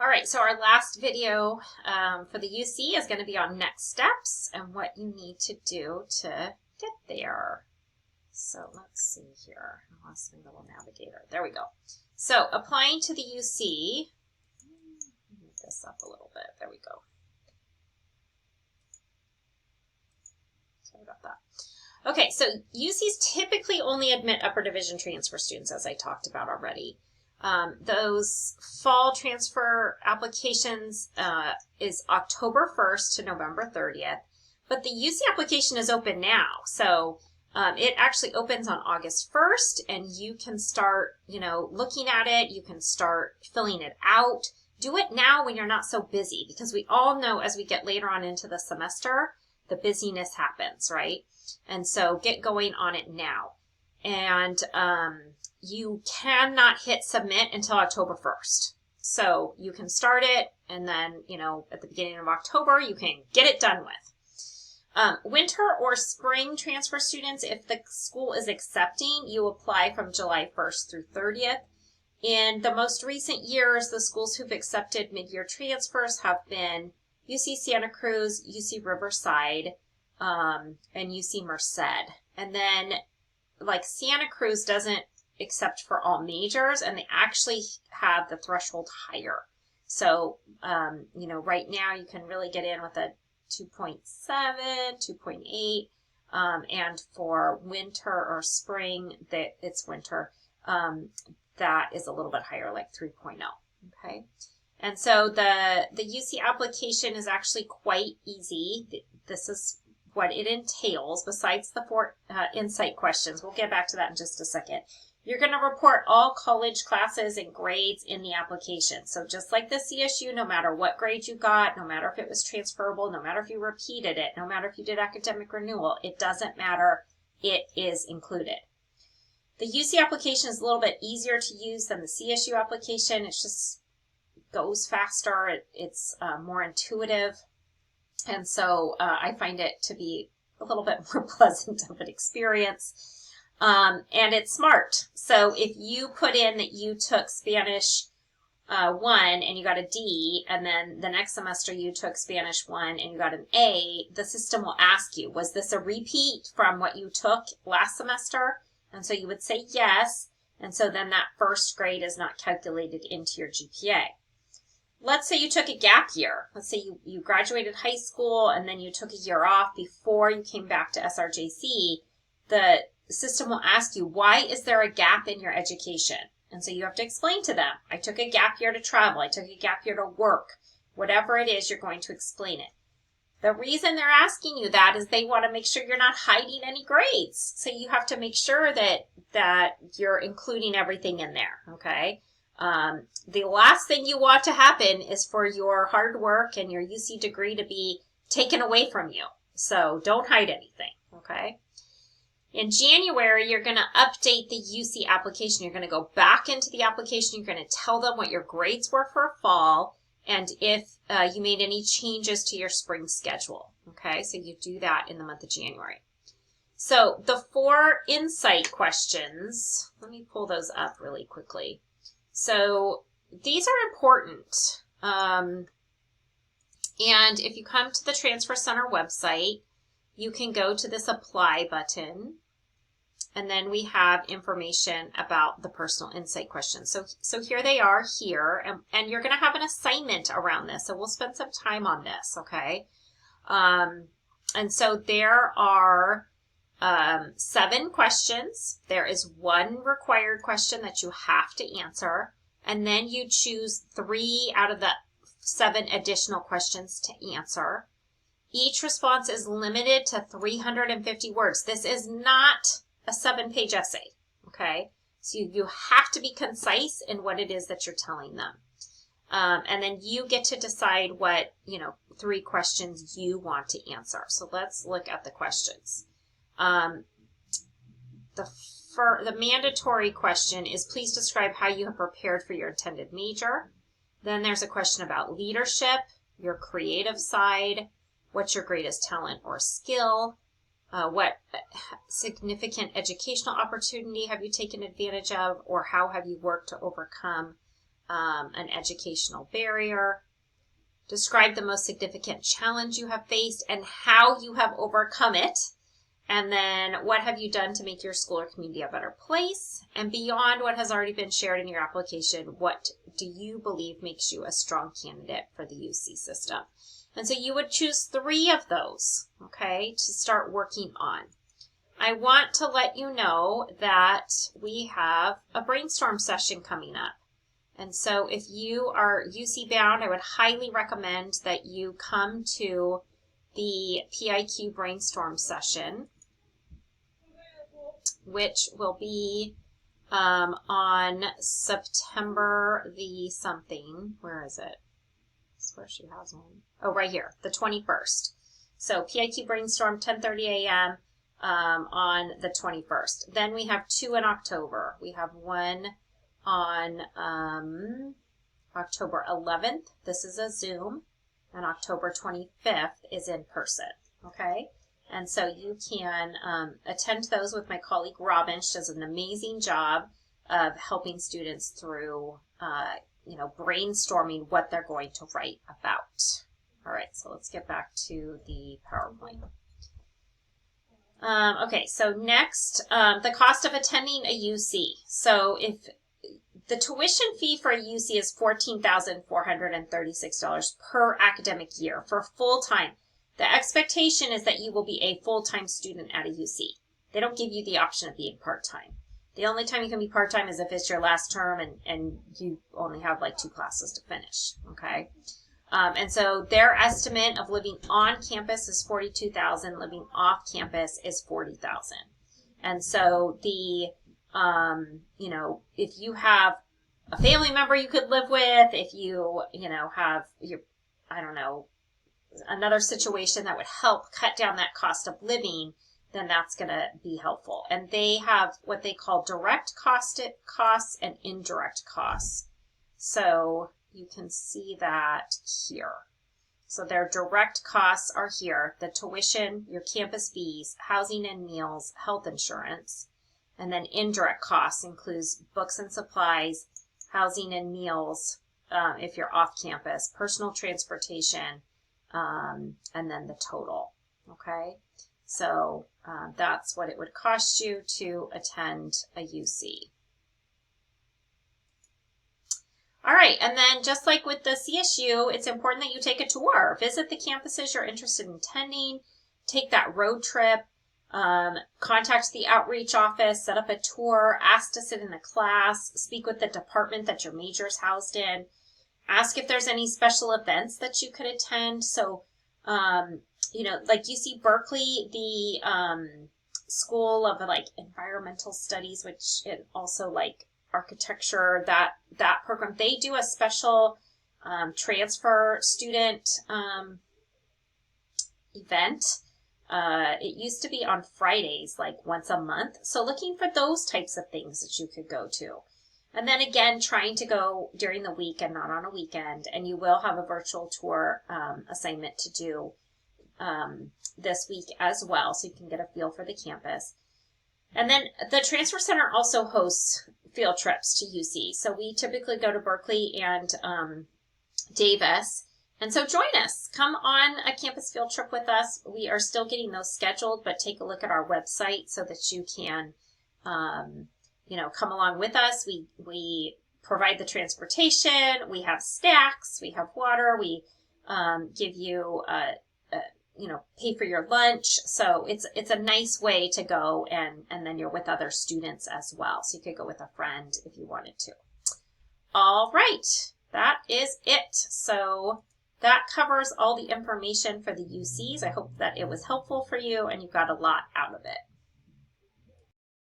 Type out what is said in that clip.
All right, so our last video for the UC is going to be on next steps and what you need to do to get there. So let's see here. I lost my little navigator. There we go. So applying to the UC, move this up a little bit. There we go. Sorry about that. Okay, so UCs typically only admit upper division transfer students, as I talked about already. Those fall transfer applications is October 1st to November 30th, but the UC application is open now. So it actually opens on August 1st, and you can start, looking at it. You can start filling it out. Do it now when you're not so busy, because we all know as we get later on into the semester, the busyness happens, right? And so get going on it now. And you cannot hit submit until October 1st. So you can start it, and then, at the beginning of October, you can get it done with. Winter or spring transfer students, if the school is accepting, you apply from July 1st through 30th. In the most recent years, the schools who've accepted mid-year transfers have been UC Santa Cruz, UC Riverside, and UC Merced. And then, like, Santa Cruz doesn't accept for all majors, and they actually have the threshold higher. So, right now you can really get in with a 2.7, 2.8, and for winter or spring, it's winter, that is a little bit higher, like 3.0, okay? And so the UC application is actually quite easy. This is what it entails, besides the 4 insight questions. We'll get back to that in just a second. You're going to report all college classes and grades in the application. So just like the CSU, no matter what grade you got, no matter if it was transferable, no matter if you repeated it, no matter if you did academic renewal, it doesn't matter. It is included. The UC application is a little bit easier to use than the CSU application. It just goes faster. It's more intuitive. And so I find it to be a little bit more pleasant of an experience. And it's smart. So if you put in that you took Spanish 1 and you got a D, and then the next semester you took Spanish 1 and you got an A, the system will ask you, was this a repeat from what you took last semester? And so you would say yes. And so then that first grade is not calculated into your GPA. Let's say you took a gap year. Let's say you graduated high school and then you took a year off before you came back to SRJC. The system will ask you, why is there a gap in your education? And so you have to explain to them, I took a gap year to travel, I took a gap year to work. Whatever it is, you're going to explain it. The reason they're asking you that is they want to make sure you're not hiding any grades. So you have to make sure that you're including everything in there, okay? The last thing you want to happen is for your hard work and your UC degree to be taken away from you. So don't hide anything, okay? In January, you're going to update the UC application. You're going to go back into the application. You're going to tell them what your grades were for fall and if you made any changes to your spring schedule, okay? So you do that in the month of January. So the 4 insight questions, let me pull those up really quickly. So these are important. And if you come to the Transfer Center website, you can go to this apply button, and then we have information about the personal insight questions. So here they are here, and you're going to have an assignment around this. So we'll spend some time on this, okay? And so there are 7 questions. There is 1 required question that you have to answer, and then you choose 3 out of the 7 additional questions to answer. Each response is limited to 350 words. This is not a 7-page essay, okay? So you have to be concise in what it is that you're telling them. And then you get to decide what, 3 questions you want to answer. So let's look at the questions. The mandatory question is, please describe how you have prepared for your intended major. Then there's a question about leadership, your creative side, what's your greatest talent or skill, what significant educational opportunity have you taken advantage of, or how have you worked to overcome an educational barrier. Describe the most significant challenge you have faced and how you have overcome it. And then what have you done to make your school or community a better place? And beyond what has already been shared in your application, what do you believe makes you a strong candidate for the UC system? And so you would choose 3 of those, okay, to start working on. I want to let you know that we have a brainstorm session coming up. And so if you are UC bound, I would highly recommend that you come to the PIQ brainstorm session, which will be on September the something. Where is it? That's where she has one. Oh, right here, the 21st. So PIQ brainstorm, 10:30 a.m. On the 21st. Then we have 2 in October. We have one on October 11th. This is a Zoom. And October 25th is in person. Okay? And so you can attend those with my colleague Robin. She does an amazing job of helping students through, brainstorming what they're going to write about. All right, so let's get back to the PowerPoint. Okay, so next, the cost of attending a UC. So if the tuition fee for a UC is $14,436 per academic year for full-time. The expectation is that you will be a full-time student at a UC. They don't give you the option of being part-time. The only time you can be part-time is if it's your last term and you only have like 2 classes to finish, okay? And so their estimate of living on campus is $42,000, living off campus is $40,000. And so the if you have a family member you could live with, if you, have another situation that would help cut down that cost of living, then that's going to be helpful. And they have what they call direct costs and indirect costs. So you can see that here. So their direct costs are here: the tuition, your campus fees, housing and meals, health insurance. And then indirect costs includes books and supplies, housing and meals, if you're off campus, personal transportation, and then the total, okay? So that's what it would cost you to attend a UC. All right, and then just like with the CSU, it's important that you take a tour. Visit the campuses you're interested in attending, take that road trip, contact the outreach office, set up a tour, ask to sit in a class, speak with the department that your major is housed in, ask if there's any special events that you could attend. So, like UC Berkeley, the School of Environmental Studies, which it also architecture, that program, they do a special transfer student event. It used to be on Fridays, once a month. So looking for those types of things that you could go to. And then again, trying to go during the week and not on a weekend. And you will have a virtual tour assignment to do this week as well, so you can get a feel for the campus. And then the Transfer Center also hosts field trips to UC. So we typically go to Berkeley and Davis. And so join us. Come on a campus field trip with us. We are still getting those scheduled, but take a look at our website so that you can, come along with us. We provide the transportation. We have snacks. We have water. We give you, pay for your lunch. So it's a nice way to go, and then you're with other students as well. So you could go with a friend if you wanted to. All right. That is it. So that covers all the information for the UCs. I hope that it was helpful for you and you got a lot out of it.